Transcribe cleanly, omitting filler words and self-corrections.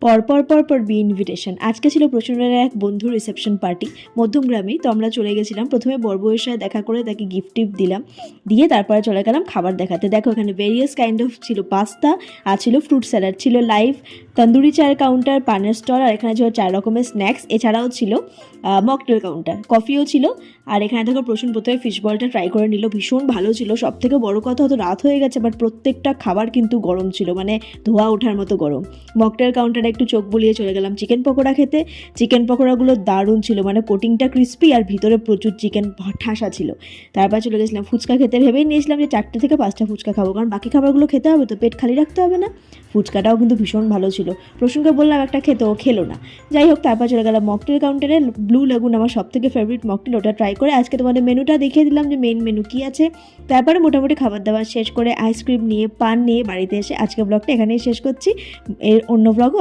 পর B invitation. আজকে ছিল প্রসন্নের এক বন্ধুর রিসেপশন পার্টি মধ্যমগ্রামেই। তো আমরা চলে গেছিলাম, প্রথমে বড়বউয়ের সাথে দেখা করে তাকে গিফট টিফট দিলাম, দিয়ে তারপরে চলে গেলাম খাবার দেখাতে। দেখো এখানে ভেরিয়াস কাইন্ড অফ ছিল পাস্তা, আর ছিল ফ্রুট স্যালাড, ছিল লাইভ তন্দুরি চায়ের কাউন্টার, পানের স্টল, আর এখানে ছিল 4 রকমের স্ন্যাক্স। এছাড়াও ছিল মকটেল কাউন্টার, কফিও ছিল। আর এখানে দেখো প্রসন্ন প্রথমে ফিশ বলটা ট্রাই করে নিল, ভীষণ ভালো ছিল। সব থেকে বড় কথা হতো রাত হয়ে গেছে, বাট প্রত্যেকটা খাবার কিন্তু গরম ছিল, মানে ধোয়া ওঠার মতো গরম। মকটেল কাউন্টারে একটু চোখ বুলিয়ে চলে গেলাম চিকেন পকোড়া খেতে। চিকেন পকোড়াগুলো দারুণ ছিল, মানে কোটিংটা ক্রিস্পি আর ভিতরে প্রচুর চিকেন ঠাসা ছিল। তারপর চলে গেছিলাম ফুচকা খেতে। ভেবেই নিয়েছিলাম যে 4 থেকে 5টা ফুচকা খাবো, কারণ বাকি খাবারগুলো খেতে হবে তো, পেট খালি রাখতে হবে না। ফুচকাটাও কিন্তু ভীষণ ভালো ছিল। প্রসঙ্গে বললাম একটা খেতে, ও খেলো না। যাই হোক, তারপর চলে গেলাম মকটেল কাউন্টারে। ব্লু লেগুন আমার সব থেকে ফেভারিট মকটেল, ওটা ট্রাই করে আজকে তোমাদের মেনুটা দেখিয়ে দিলাম যে মেন মেনু কী আছে। তারপরে মোটামুটি খাবার দাবার শেষ করে আইসক্রিম নিয়ে পান নিয়ে বাড়িতে এসে আজকে ব্লগটা এখানেই শেষ করছি। এর অন্য ব্লগও